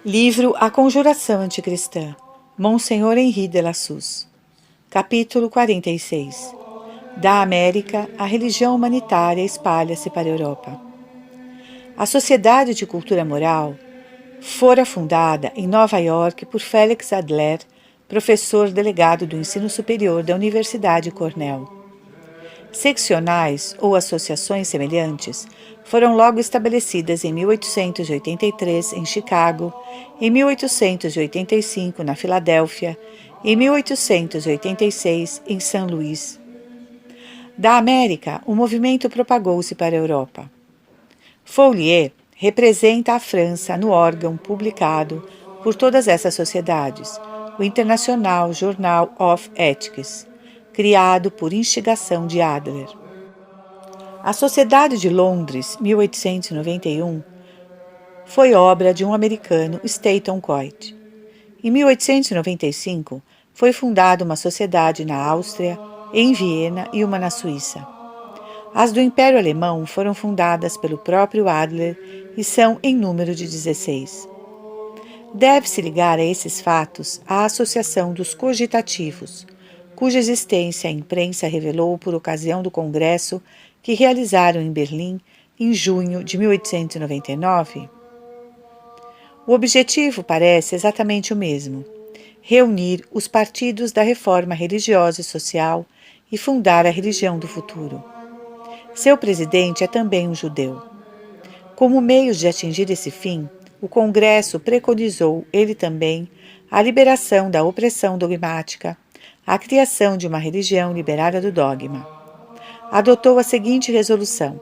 Livro A Conjuração Anticristã, Monsenhor Henri de Lassus. Capítulo 46. Da América, a religião humanitária espalha-se para a Europa. A Sociedade de Cultura Moral fora fundada em Nova York por Félix Adler, professor delegado do ensino superior da Universidade Cornell. Seccionais ou associações semelhantes foram logo estabelecidas em 1883 em Chicago, em 1885 na Filadélfia, em 1886 em São Luís. Da América, o movimento propagou-se para a Europa. Folliet representa a França no órgão publicado por todas essas sociedades, o International Journal of Ethics, criado por instigação de Adler. A Sociedade de Londres, 1891, foi obra de um americano, Stanton Coit. Em 1895, foi fundada uma sociedade na Áustria, em Viena e uma na Suíça. As do Império Alemão foram fundadas pelo próprio Adler e são em número de 16. Deve-se ligar a esses fatos a Associação dos Cogitativos, cuja existência a imprensa revelou por ocasião do congresso que realizaram em Berlim em junho de 1899. O objetivo parece exatamente o mesmo: reunir os partidos da reforma religiosa e social e fundar a religião do futuro. Seu presidente é também um judeu. Como meios de atingir esse fim, o Congresso preconizou, ele também, a liberação da opressão dogmática, a criação de uma religião liberada do dogma. Adotou a seguinte resolução: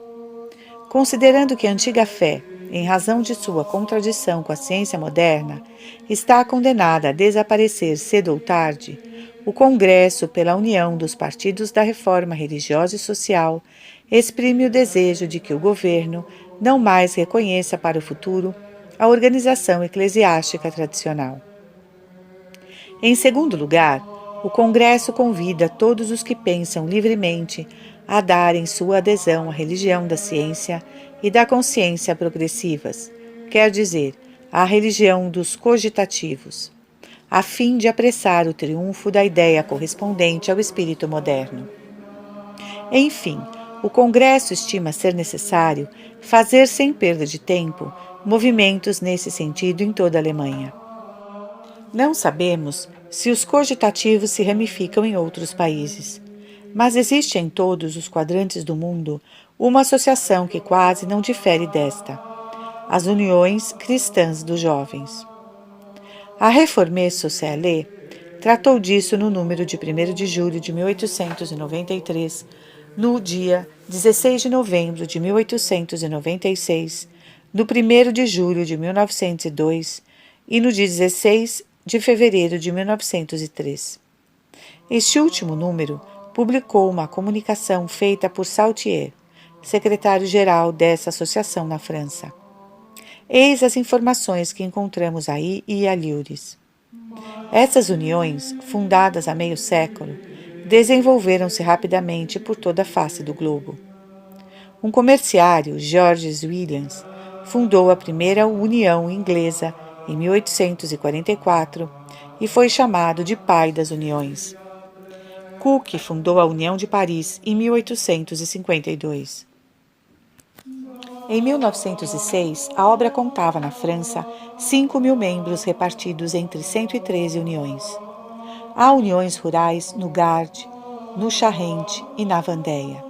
considerando que a antiga fé, em razão de sua contradição com a ciência moderna, está condenada a desaparecer cedo ou tarde, o Congresso, pela união dos partidos da reforma religiosa e social, exprime o desejo de que o governo não mais reconheça para o futuro a organização eclesiástica tradicional. Em segundo lugar, o Congresso convida todos os que pensam livremente a darem sua adesão à religião da ciência e da consciência progressivas, quer dizer, à religião dos cogitativos, a fim de apressar o triunfo da ideia correspondente ao espírito moderno. Enfim, o Congresso estima ser necessário fazer sem perda de tempo movimentos nesse sentido em toda a Alemanha. Não sabemos se os cogitativos se ramificam em outros países, mas existe em todos os quadrantes do mundo uma associação que quase não difere desta: as Uniões Cristãs dos Jovens. A Réforme Sociale tratou disso no número de 1º de julho de 1893, no dia 16 de novembro de 1896, no 1º de julho de 1902 e no dia 16 de fevereiro de 1903. Este último número publicou uma comunicação feita por Saltier, secretário-geral dessa associação na França. Eis as informações que encontramos aí e alhures. Essas uniões, fundadas há meio século, desenvolveram-se rapidamente por toda a face do globo. Um comerciário, George Williams, fundou a primeira União Inglesa em 1844 e foi chamado de pai das uniões. Cook fundou a União de Paris em 1852. Em 1906, a obra contava na França 5.000 membros repartidos entre 113 uniões. Há uniões rurais no Gard, no Charente e na Vendéia.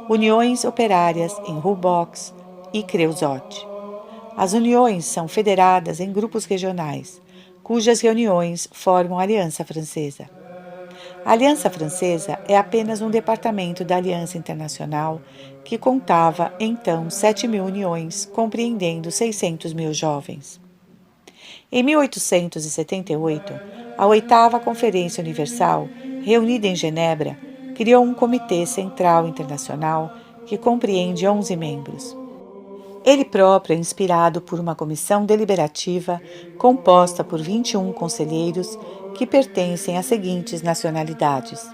Uniões operárias em Roubaix e Creusot. As uniões são federadas em grupos regionais, cujas reuniões formam a Aliança Francesa. A Aliança Francesa é apenas um departamento da Aliança Internacional que contava, então, 7.000 uniões, compreendendo 600.000 jovens. Em 1878, a 8ª Conferência Universal, reunida em Genebra, criou um Comitê Central Internacional que compreende 11 membros. Ele próprio é inspirado por uma comissão deliberativa composta por 21 conselheiros que pertencem às seguintes nacionalidades: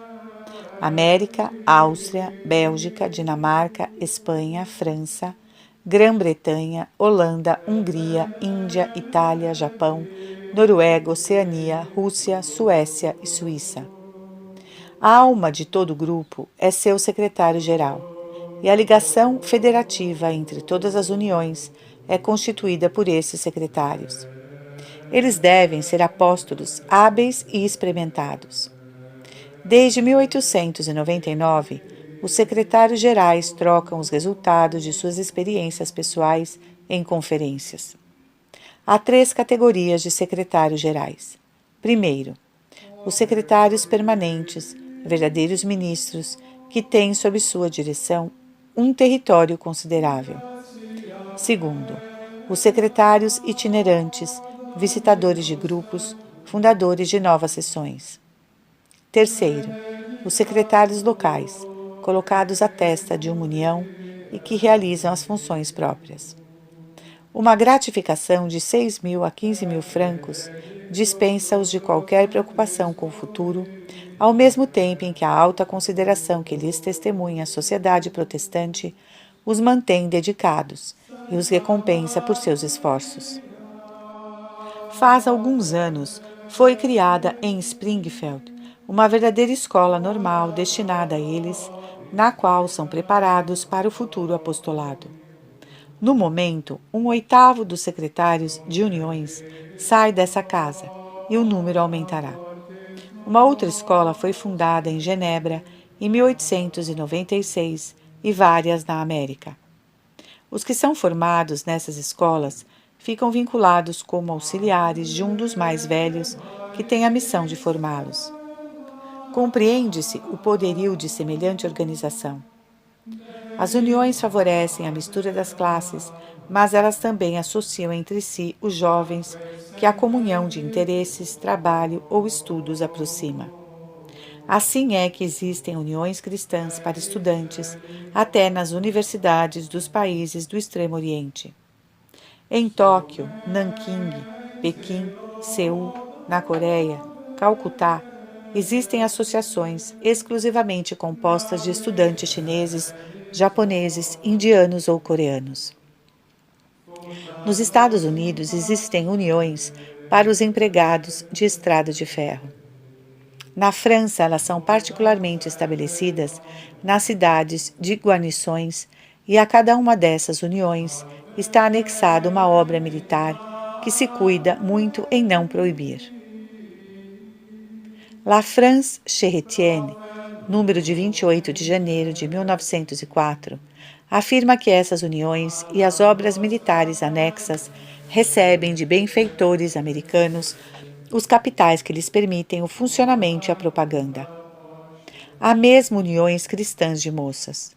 América, Áustria, Bélgica, Dinamarca, Espanha, França, Grã-Bretanha, Holanda, Hungria, Índia, Itália, Japão, Noruega, Oceania, Rússia, Suécia e Suíça. A alma de todo o grupo é seu secretário-geral, e a ligação federativa entre todas as uniões é constituída por esses secretários. Eles devem ser apóstolos hábeis e experimentados. Desde 1899, os secretários gerais trocam os resultados de suas experiências pessoais em conferências. Há 3 categorias de secretários gerais. Primeiro, os secretários permanentes, verdadeiros ministros, que têm sob sua direção um território considerável. Segundo, os secretários itinerantes, visitadores de grupos, fundadores de novas seções. Terceiro, os secretários locais, colocados à testa de uma união e que realizam as funções próprias. Uma gratificação de 6.000 a 15.000 francos dispensa-os de qualquer preocupação com o futuro, ao mesmo tempo em que a alta consideração que lhes testemunha a sociedade protestante os mantém dedicados e os recompensa por seus esforços. Faz alguns anos foi criada em Springfield uma verdadeira escola normal destinada a eles, na qual são preparados para o futuro apostolado. No momento, 1/8 dos secretários de uniões sai dessa casa e o número aumentará. Uma outra escola foi fundada em Genebra em 1896 e várias na América. Os que são formados nessas escolas ficam vinculados como auxiliares de um dos mais velhos que tem a missão de formá-los. Compreende-se o poderio de semelhante organização. As uniões favorecem a mistura das classes, mas elas também associam entre si os jovens que a comunhão de interesses, trabalho ou estudos aproxima. Assim é que existem uniões cristãs para estudantes, até nas universidades dos países do Extremo Oriente. Em Tóquio, Nanquim, Pequim, Seul, na Coreia, Calcutá, existem associações exclusivamente compostas de estudantes chineses, japoneses, indianos ou coreanos. Nos Estados Unidos existem uniões para os empregados de estrada de ferro. Na França, elas são particularmente estabelecidas nas cidades de guarnições e a cada uma dessas uniões está anexada uma obra militar que se cuida muito em não proibir. La France Chrétienne, número de 28 de janeiro de 1904, afirma que essas uniões e as obras militares anexas recebem de benfeitores americanos os capitais que lhes permitem o funcionamento e a propaganda. Há mesmo uniões cristãs de moças.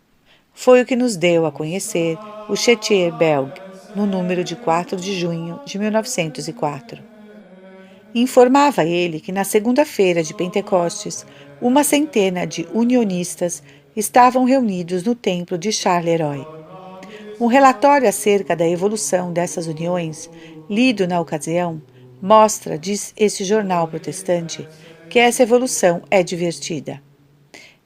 Foi o que nos deu a conhecer o Chrétien Belge, no número de 4 de junho de 1904. Informava ele que na segunda-feira de Pentecostes, 100 de unionistas estavam reunidos no templo de Charleroi. Um relatório acerca da evolução dessas uniões, lido na ocasião, mostra, diz esse jornal protestante, que essa evolução é divertida.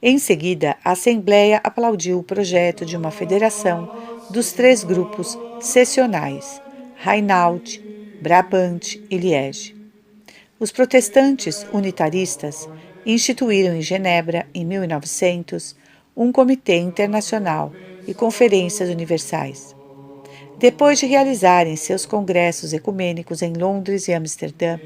Em seguida, a Assembleia aplaudiu o projeto de uma federação dos 3 grupos seccionais, Hainaut, Brabant e Liege. Os protestantes unitaristas instituíram em Genebra, em 1900, um comitê internacional e conferências universais. Depois de realizarem seus congressos ecumênicos em Londres e Amsterdã,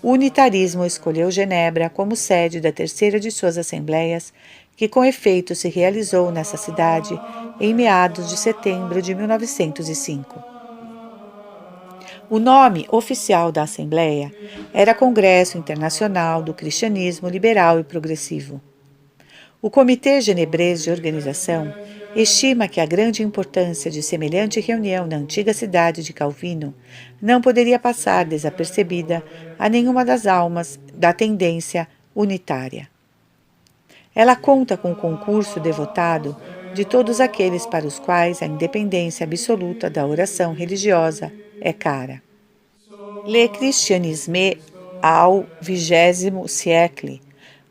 o unitarismo escolheu Genebra como sede da terceira de suas assembleias, que com efeito se realizou nessa cidade em meados de setembro de 1905. O nome oficial da Assembleia era Congresso Internacional do Cristianismo Liberal e Progressivo. O Comitê Genebrês de Organização estima que a grande importância de semelhante reunião na antiga cidade de Calvino não poderia passar desapercebida a nenhuma das almas da tendência unitária. Ela conta com o concurso devotado de todos aqueles para os quais a independência absoluta da oração religiosa é cara. Le Christianisme au XXe siècle,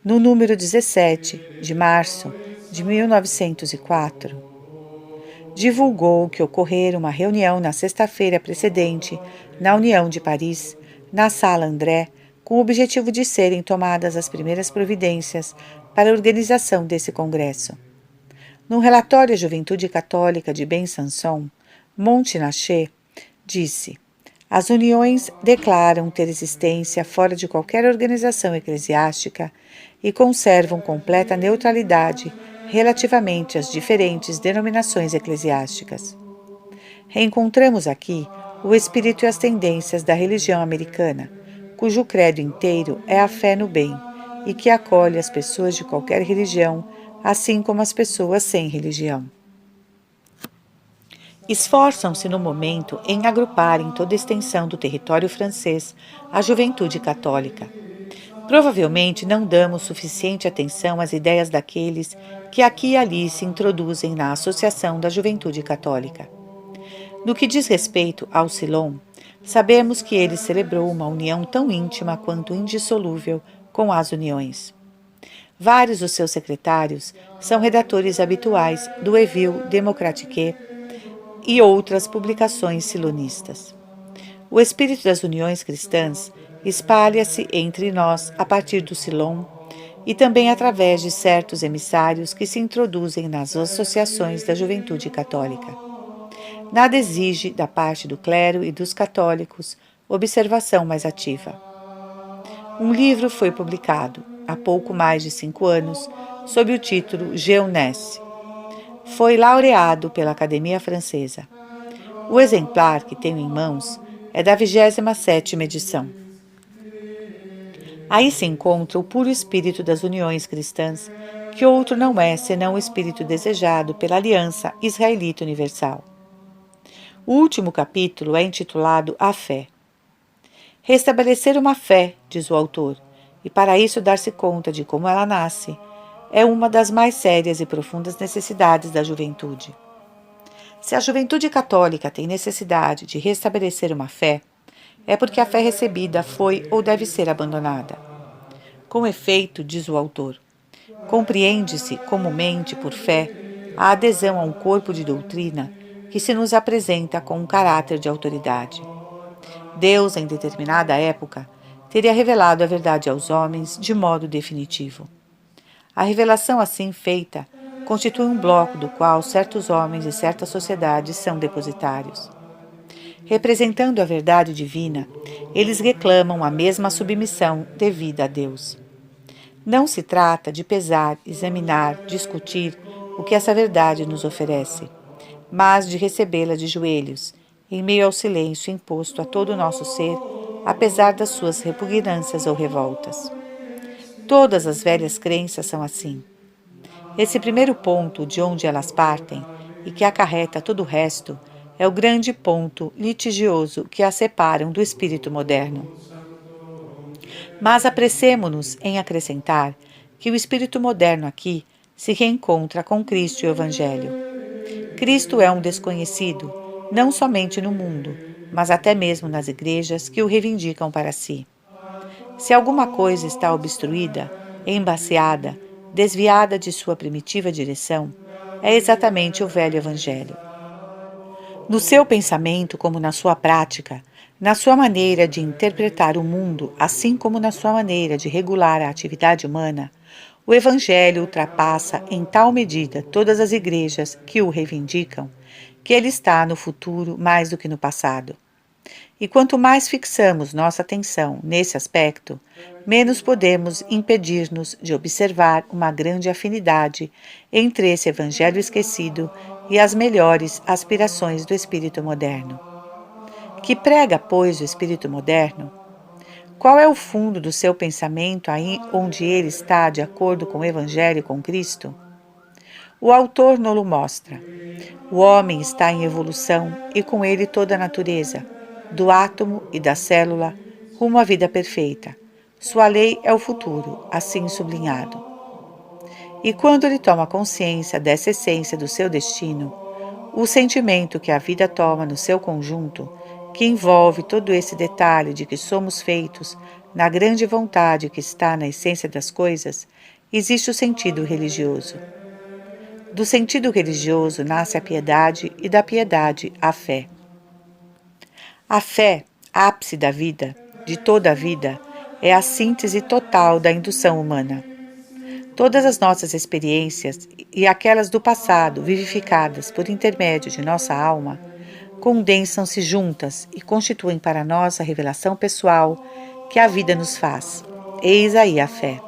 no número 17, de março de 1904. divulgou que ocorrera uma reunião na sexta-feira precedente, na União de Paris, na Sala André, com o objetivo de serem tomadas as primeiras providências para a organização desse congresso. No relatório à Juventude Católica de Besançon, Montenaché disse: as uniões declaram ter existência fora de qualquer organização eclesiástica e conservam completa neutralidade relativamente às diferentes denominações eclesiásticas. Reencontramos aqui o espírito e as tendências da religião americana, cujo credo inteiro é a fé no bem e que acolhe as pessoas de qualquer religião, assim como as pessoas sem religião. Esforçam-se no momento em agrupar em toda a extensão do território francês a juventude católica. Provavelmente não damos suficiente atenção às ideias daqueles que aqui e ali se introduzem na Associação da Juventude Católica. No que diz respeito ao Silon, sabemos que ele celebrou uma união tão íntima quanto indissolúvel com as uniões. Vários dos seus secretários são redatores habituais do Evil Démocratique e outras publicações silonistas. O espírito das uniões cristãs espalha-se entre nós a partir do Silon e também através de certos emissários que se introduzem nas associações da juventude católica. Nada exige, da parte do clero e dos católicos, observação mais ativa. Um livro foi publicado, há pouco mais de 5 anos, sob o título Jeunesse. Foi laureado pela Academia Francesa. O exemplar que tenho em mãos é da 27ª edição. Aí se encontra o puro espírito das uniões cristãs, que outro não é senão o espírito desejado pela Aliança Israelita Universal. O último capítulo é intitulado A Fé. Restabelecer uma fé, diz o autor, e para isso dar-se conta de como ela nasce, é uma das mais sérias e profundas necessidades da juventude. Se a juventude católica tem necessidade de restabelecer uma fé, é porque a fé recebida foi ou deve ser abandonada. Com efeito, diz o autor, compreende-se comumente por fé a adesão a um corpo de doutrina que se nos apresenta com um caráter de autoridade. Deus, em determinada época, teria revelado a verdade aos homens de modo definitivo. A revelação assim feita constitui um bloco do qual certos homens e certas sociedades são depositários. Representando a verdade divina, eles reclamam a mesma submissão devida a Deus. Não se trata de pesar, examinar, discutir o que essa verdade nos oferece, mas de recebê-la de joelhos, em meio ao silêncio imposto a todo o nosso ser, apesar das suas repugnâncias ou revoltas. Todas as velhas crenças são assim. Esse primeiro ponto de onde elas partem, e que acarreta todo o resto, é o grande ponto litigioso que as separam do espírito moderno. Mas apressemo-nos em acrescentar que o espírito moderno aqui se reencontra com Cristo e o Evangelho. Cristo é um desconhecido, não somente no mundo, mas até mesmo nas igrejas que o reivindicam para si. Se alguma coisa está obstruída, embaciada, desviada de sua primitiva direção, é exatamente o velho Evangelho. No seu pensamento como na sua prática, na sua maneira de interpretar o mundo, assim como na sua maneira de regular a atividade humana, o Evangelho ultrapassa em tal medida todas as igrejas que o reivindicam, que ele está no futuro mais do que no passado. E quanto mais fixamos nossa atenção nesse aspecto, menos podemos impedir-nos de observar uma grande afinidade entre esse Evangelho esquecido e as melhores aspirações do espírito moderno. Que prega, pois, o espírito moderno? Qual é o fundo do seu pensamento aí onde ele está de acordo com o Evangelho e com Cristo? O autor nos mostra. O homem está em evolução e com ele toda a natureza, do átomo e da célula, rumo à vida perfeita. Sua lei é o futuro, assim sublinhado. E quando ele toma consciência dessa essência do seu destino, o sentimento que a vida toma no seu conjunto, que envolve todo esse detalhe de que somos feitos na grande vontade que está na essência das coisas, existe o sentido religioso. Do sentido religioso nasce a piedade e da piedade a fé. A fé, ápice da vida, de toda a vida, é a síntese total da indução humana. Todas as nossas experiências e aquelas do passado, vivificadas por intermédio de nossa alma, condensam-se juntas e constituem para nós a revelação pessoal que a vida nos faz. Eis aí a fé.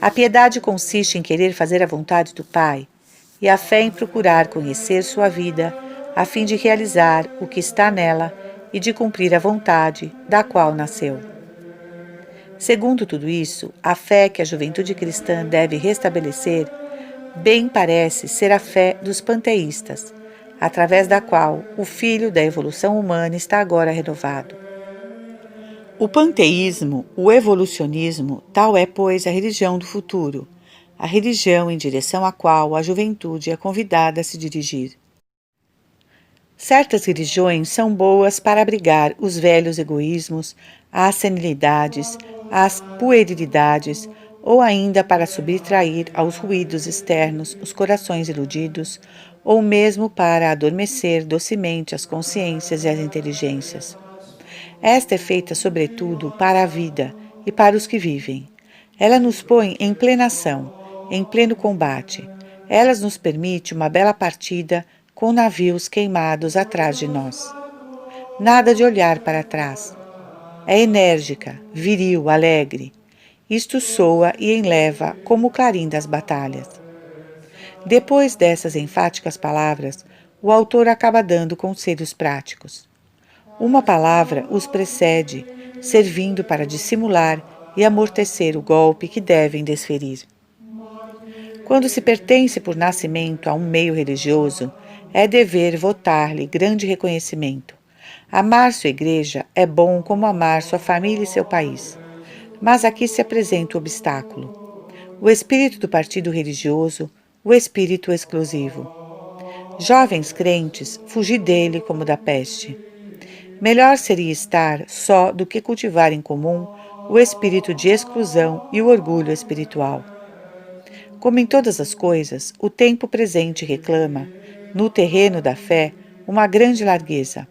A piedade consiste em querer fazer a vontade do Pai, e a fé em procurar conhecer sua vida, a fim de realizar o que está nela e de cumprir a vontade da qual nasceu. Segundo tudo isso, a fé que a juventude cristã deve restabelecer, bem parece ser a fé dos panteístas, através da qual o filho da evolução humana está agora renovado. O panteísmo, o evolucionismo, tal é, pois, a religião do futuro, a religião em direção à qual a juventude é convidada a se dirigir. Certas religiões são boas para abrigar os velhos egoísmos, as senilidades, as puerilidades, ou ainda para subtrair aos ruídos externos os corações iludidos, ou mesmo para adormecer docemente as consciências e as inteligências. Esta é feita sobretudo para a vida e para os que vivem. Ela nos põe em plena ação, em pleno combate. Ela nos permite uma bela partida com navios queimados atrás de nós. Nada de olhar para trás. É enérgica, viril, alegre. Isto soa e enleva como o clarim das batalhas. Depois dessas enfáticas palavras, o autor acaba dando conselhos práticos. Uma palavra os precede, servindo para dissimular e amortecer o golpe que devem desferir. Quando se pertence por nascimento a um meio religioso, é dever votar-lhe grande reconhecimento. Amar sua igreja é bom como amar sua família e seu país. Mas aqui se apresenta o obstáculo. O espírito do partido religioso, o espírito exclusivo. Jovens crentes, fugi dele como da peste. Melhor seria estar só do que cultivar em comum o espírito de exclusão e o orgulho espiritual. Como em todas as coisas, o tempo presente reclama, no terreno da fé, uma grande largueza.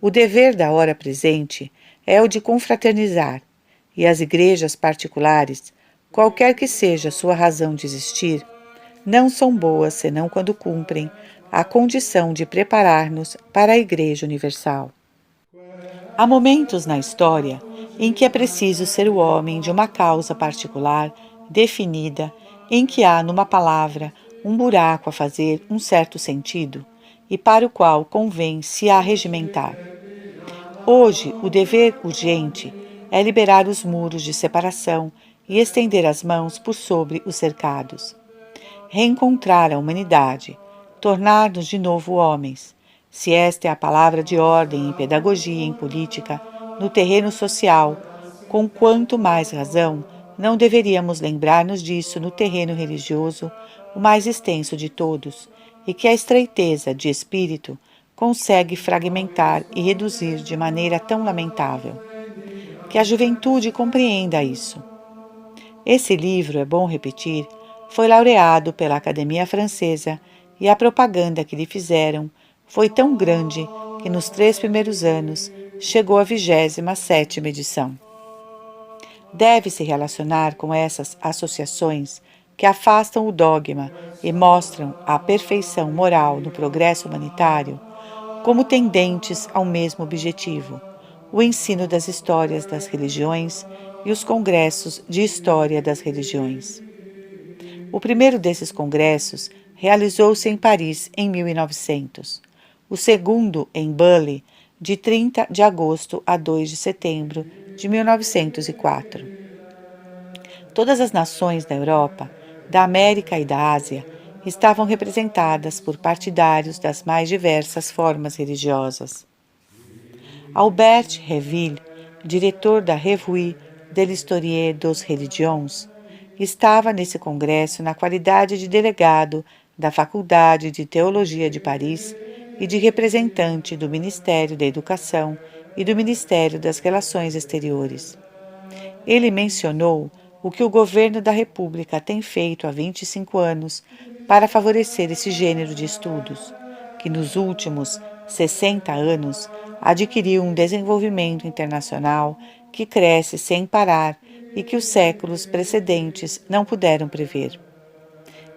O dever da hora presente é o de confraternizar, e as igrejas particulares, qualquer que seja sua razão de existir, não são boas senão quando cumprem a condição de preparar-nos para a Igreja Universal. Há momentos na história em que é preciso ser o homem de uma causa particular, definida, em que há, numa palavra, um buraco a fazer um certo sentido e para o qual convém se arregimentar. Hoje, o dever urgente é liberar os muros de separação e estender as mãos por sobre os cercados. Reencontrar a humanidade, tornar-nos de novo homens. Se esta é a palavra de ordem em pedagogia e em política, no terreno social, com quanto mais razão, não deveríamos lembrar-nos disso no terreno religioso, o mais extenso de todos, e que a estreiteza de espírito consegue fragmentar e reduzir de maneira tão lamentável. Que a juventude compreenda isso. Esse livro, é bom repetir, foi laureado pela Academia Francesa e a propaganda que lhe fizeram foi tão grande que nos 3 primeiros anos chegou à 27ª edição. Deve-se relacionar com essas associações que afastam o dogma e mostram a perfeição moral no progresso humanitário como tendentes ao mesmo objetivo, o ensino das histórias das religiões e os congressos de história das religiões. O primeiro desses congressos realizou-se em Paris em 1900, o segundo em Bully, de 30 de agosto a 2 de setembro de 1904. Todas as nações da Europa, da América e da Ásia estavam representadas por partidários das mais diversas formas religiosas. Albert Reville, diretor da Revue de l'Histoire des Religions, estava nesse congresso na qualidade de delegado da Faculdade de Teologia de Paris e de representante do Ministério da Educação e do Ministério das Relações Exteriores. Ele mencionou o que o governo da República tem feito há 25 anos para favorecer esse gênero de estudos, que nos últimos 60 anos adquiriu um desenvolvimento internacional que cresce sem parar e que os séculos precedentes não puderam prever.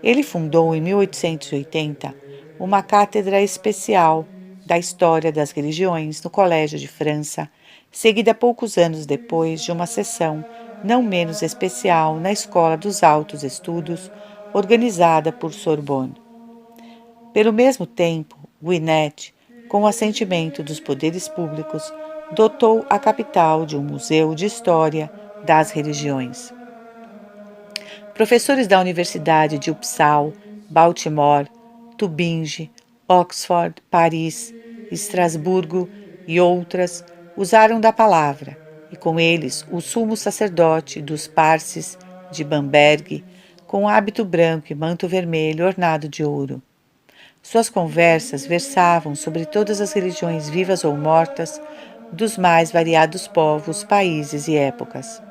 Ele fundou em 1880 uma cátedra especial da História das Religiões no Colégio de França, seguida poucos anos depois de uma sessão não menos especial na Escola dos Altos Estudos, organizada por Sorbonne. Pelo mesmo tempo, Gwinnett, com o assentimento dos poderes públicos, dotou a capital de um museu de história das religiões. Professores da Universidade de Uppsala, Baltimore, Tubinge, Oxford, Paris, Estrasburgo e outras usaram da palavra, e com eles o sumo sacerdote dos Parsis de Bamberg, com hábito branco e manto vermelho ornado de ouro. Suas conversas versavam sobre todas as religiões vivas ou mortas, dos mais variados povos, países e épocas.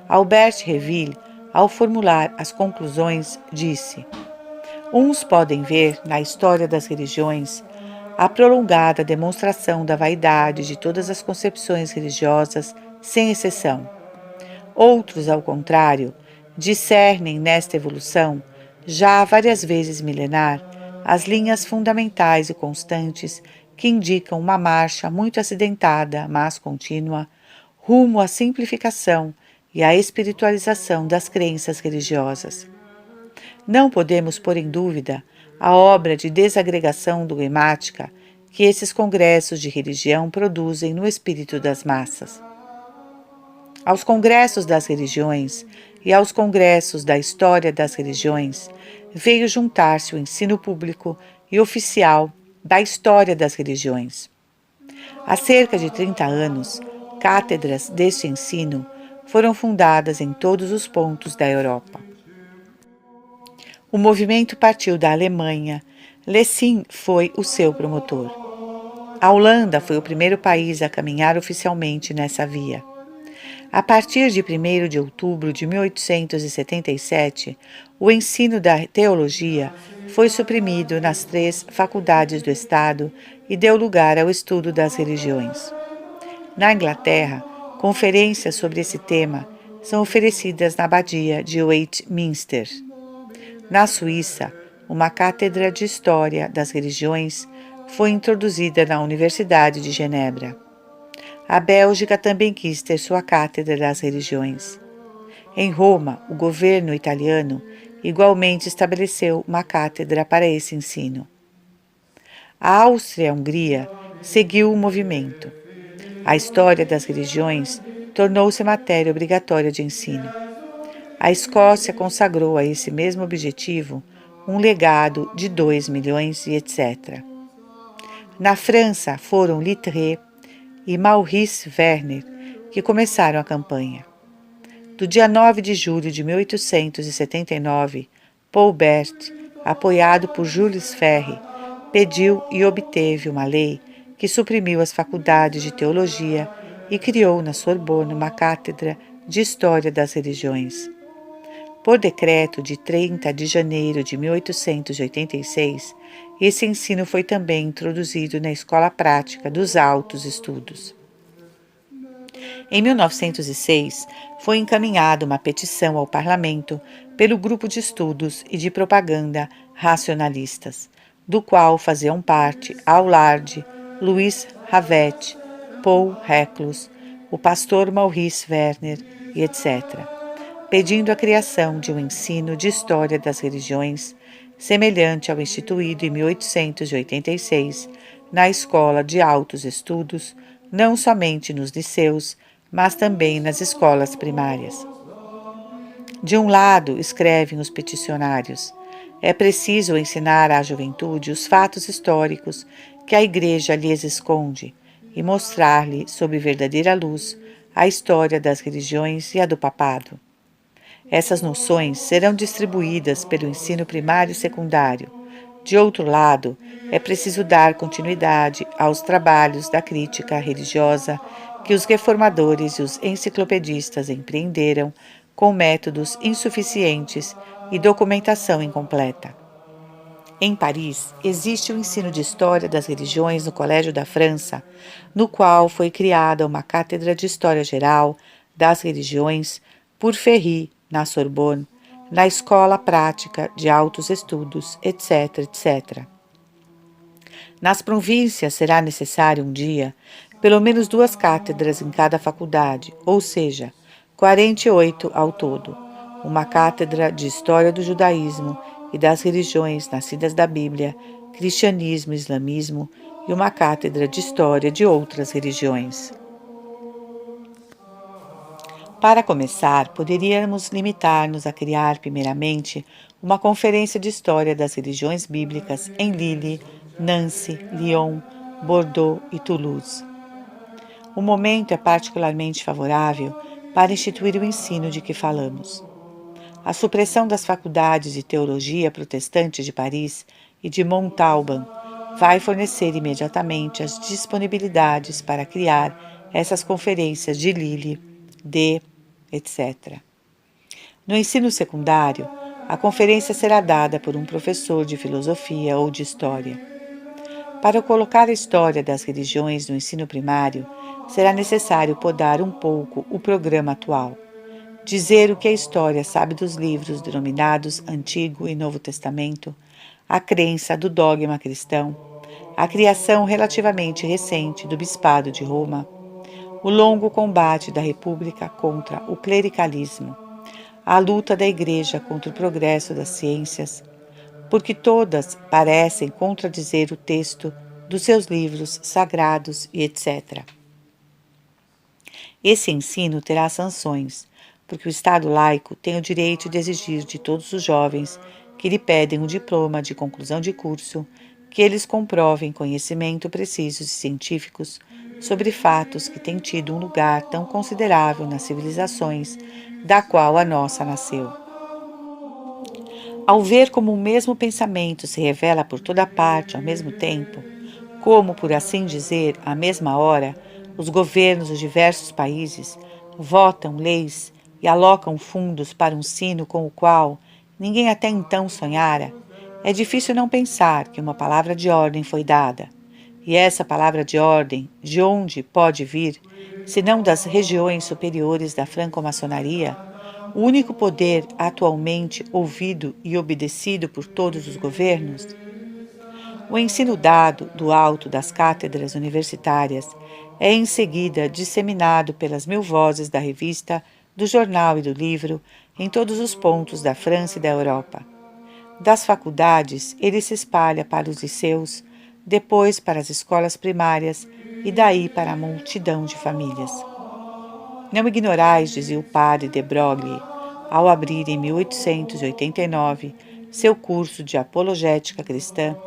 Albert Reville, ao formular as conclusões, disse: uns podem ver na história das religiões a prolongada demonstração da vaidade de todas as concepções religiosas, sem exceção. Outros, ao contrário, discernem nesta evolução, já várias vezes milenar, as linhas fundamentais e constantes que indicam uma marcha muito acidentada, mas contínua, rumo à simplificação e à espiritualização das crenças religiosas. Não podemos pôr em dúvida a obra de desagregação dogmática que esses congressos de religião produzem no espírito das massas. Aos congressos das religiões e aos congressos da história das religiões veio juntar-se o ensino público e oficial da história das religiões. Há cerca de 30 anos, cátedras deste ensino foram fundadas em todos os pontos da Europa. O movimento partiu da Alemanha. Lessing foi o seu promotor. A Holanda foi o primeiro país a caminhar oficialmente nessa via. A partir de 1º de outubro de 1877, o ensino da teologia foi suprimido nas 3 faculdades do Estado e deu lugar ao estudo das religiões. Na Inglaterra, conferências sobre esse tema são oferecidas na abadia de Westminster. Na Suíça, uma cátedra de História das Religiões foi introduzida na Universidade de Genebra. A Bélgica também quis ter sua cátedra das religiões. Em Roma, o governo italiano igualmente estabeleceu uma cátedra para esse ensino. A Áustria-Hungria seguiu o movimento. A história das religiões tornou-se matéria obrigatória de ensino. A Escócia consagrou a esse mesmo objetivo um legado de 2 milhões e etc. Na França foram Littré e Maurice Werner que começaram a campanha. Do dia 9 de julho de 1879, Paul Bert, apoiado por Jules Ferry, pediu e obteve uma lei que suprimiu as faculdades de teologia e criou na Sorbonne uma cátedra de História das Religiões. Por decreto de 30 de janeiro de 1886, esse ensino foi também introduzido na Escola Prática dos Altos Estudos. Em 1906, foi encaminhada uma petição ao Parlamento pelo Grupo de Estudos e de Propaganda Racionalistas, do qual faziam parte Aulard, Louis Havet, Paul Reclus, o pastor Maurice Werner e etc., pedindo a criação de um ensino de história das religiões, semelhante ao instituído em 1886 na Escola de Altos Estudos, não somente nos liceus, mas também nas escolas primárias. De um lado, escrevem os peticionários, é preciso ensinar à juventude os fatos históricos que a Igreja lhes esconde e mostrar-lhe, sob verdadeira luz, a história das religiões e a do papado. Essas noções serão distribuídas pelo ensino primário e secundário. De outro lado, é preciso dar continuidade aos trabalhos da crítica religiosa que os reformadores e os enciclopedistas empreenderam com métodos insuficientes e documentação incompleta. Em Paris, existe o ensino de História das Religiões no Colégio da França, no qual foi criada uma cátedra de História Geral das Religiões por Ferry, na Sorbonne, na Escola Prática de Altos Estudos, etc., etc. Nas províncias será necessário um dia pelo menos 2 cátedras em cada faculdade, ou seja, 48 ao todo. Uma cátedra de História do Judaísmo e das religiões nascidas da Bíblia, cristianismo e islamismo, e uma cátedra de História de outras religiões. Para começar, poderíamos limitar-nos a criar, primeiramente, uma conferência de História das religiões bíblicas em Lille, Nancy, Lyon, Bordeaux e Toulouse. O momento é particularmente favorável para instituir o ensino de que falamos. A supressão das faculdades de teologia protestantes de Paris e de Montauban vai fornecer imediatamente as disponibilidades para criar essas conferências de Lille, etc. No ensino secundário, a conferência será dada por um professor de filosofia ou de história. Para colocar a história das religiões no ensino primário, será necessário podar um pouco o programa atual. Dizer o que a história sabe dos livros denominados Antigo e Novo Testamento, a crença do dogma cristão, a criação relativamente recente do Bispado de Roma, o longo combate da República contra o clericalismo, a luta da Igreja contra o progresso das ciências, porque todas parecem contradizer o texto dos seus livros sagrados e etc. Esse ensino terá sanções, porque o Estado laico tem o direito de exigir de todos os jovens que lhe pedem um diploma de conclusão de curso que eles comprovem conhecimento precisos e científicos sobre fatos que têm tido um lugar tão considerável nas civilizações da qual a nossa nasceu. Ao ver como o mesmo pensamento se revela por toda parte ao mesmo tempo, como, por assim dizer, à mesma hora, os governos dos diversos países votam leis e alocam fundos para um sino com o qual ninguém até então sonhara, é difícil não pensar que uma palavra de ordem foi dada. E essa palavra de ordem, de onde pode vir, se não das regiões superiores da franco-maçonaria, o único poder atualmente ouvido e obedecido por todos os governos? O ensino dado do alto das cátedras universitárias é em seguida disseminado pelas 1000 vozes da revista, do jornal e do livro em todos os pontos da França e da Europa. Das faculdades, ele se espalha para os liceus, depois para as escolas primárias e daí para a multidão de famílias. Não ignorais, dizia o padre de Broglie, ao abrir em 1889 seu curso de apologética cristã,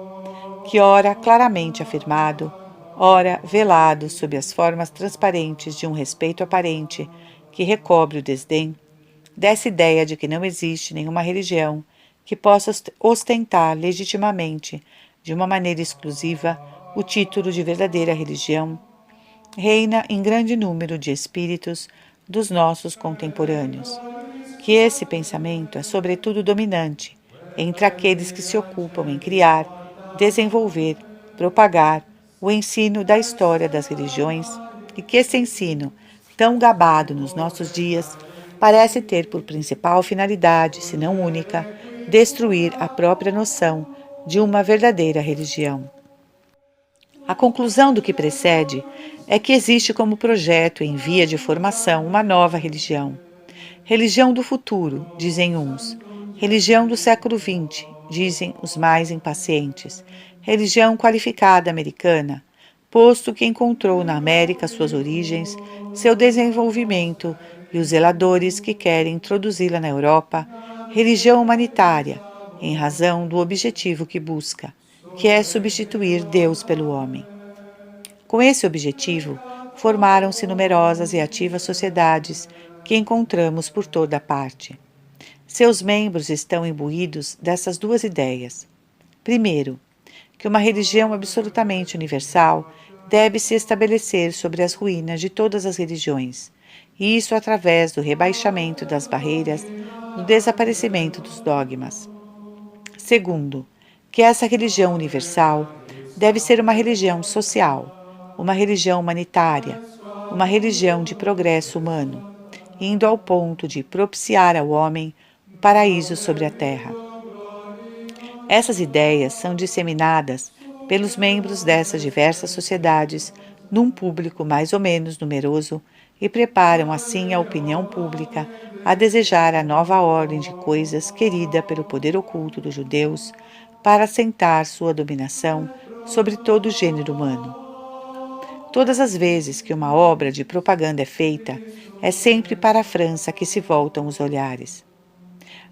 que ora claramente afirmado, ora velado sob as formas transparentes de um respeito aparente que recobre o desdém, dessa ideia de que não existe nenhuma religião que possa ostentar legitimamente, de uma maneira exclusiva, o título de verdadeira religião, reina em grande número de espíritos dos nossos contemporâneos. Que esse pensamento é sobretudo dominante entre aqueles que se ocupam em criar, desenvolver, propagar o ensino da história das religiões e que esse ensino, tão gabado nos nossos dias, parece ter por principal finalidade, se não única, destruir a própria noção de uma verdadeira religião. A conclusão do que precede é que existe como projeto em via de formação uma nova religião. Religião do futuro, dizem uns. Religião do século XX, dizem os mais impacientes. Religião qualificada americana, posto que encontrou na América suas origens, seu desenvolvimento e os zeladores que querem introduzi-la na Europa. Religião humanitária, em razão do objetivo que busca, que é substituir Deus pelo homem. Com esse objetivo, formaram-se numerosas e ativas sociedades que encontramos por toda parte. Seus membros estão imbuídos dessas duas ideias. Primeiro, que uma religião absolutamente universal deve se estabelecer sobre as ruínas de todas as religiões, e isso através do rebaixamento das barreiras, do desaparecimento dos dogmas. Segundo, que essa religião universal deve ser uma religião social, uma religião humanitária, uma religião de progresso humano, indo ao ponto de propiciar ao homem o paraíso sobre a terra. Essas ideias são disseminadas pelos membros dessas diversas sociedades num público mais ou menos numeroso e preparam assim a opinião pública a desejar a nova ordem de coisas querida pelo poder oculto dos judeus para assentar sua dominação sobre todo o gênero humano. Todas as vezes que uma obra de propaganda é feita, é sempre para a França que se voltam os olhares.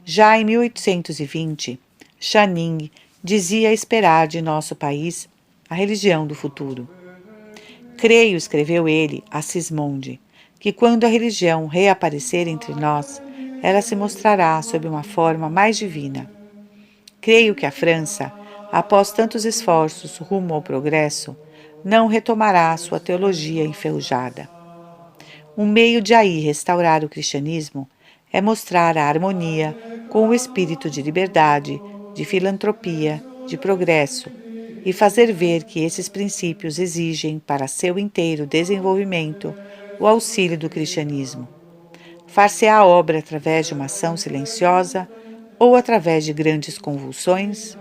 Já em 1820, Channing dizia esperar de nosso país a religião do futuro. Creio, escreveu ele a Sismonde, que quando a religião reaparecer entre nós, ela se mostrará sob uma forma mais divina. Creio que a França, após tantos esforços rumo ao progresso, não retomará sua teologia enferrujada. Um meio de aí restaurar o cristianismo é mostrar a harmonia com o espírito de liberdade, de filantropia, de progresso, e fazer ver que esses princípios exigem para seu inteiro desenvolvimento o auxílio do cristianismo. Far-se-á a obra através de uma ação silenciosa ou através de grandes convulsões?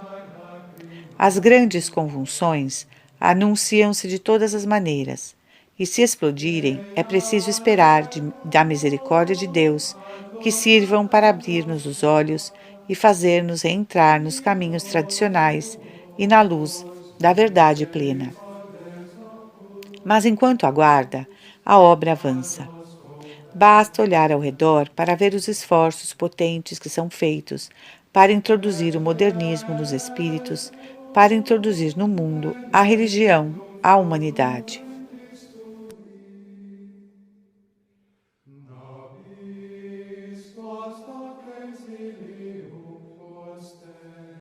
As grandes convulsões anunciam-se de todas as maneiras, e se explodirem, é preciso esperar da misericórdia de Deus que sirvam para abrir-nos os olhos e fazer-nos entrar nos caminhos tradicionais e na luz da verdade plena. Mas enquanto aguarda, a obra avança. Basta olhar ao redor para ver os esforços potentes que são feitos para introduzir o modernismo nos espíritos, para introduzir no mundo a religião, a humanidade.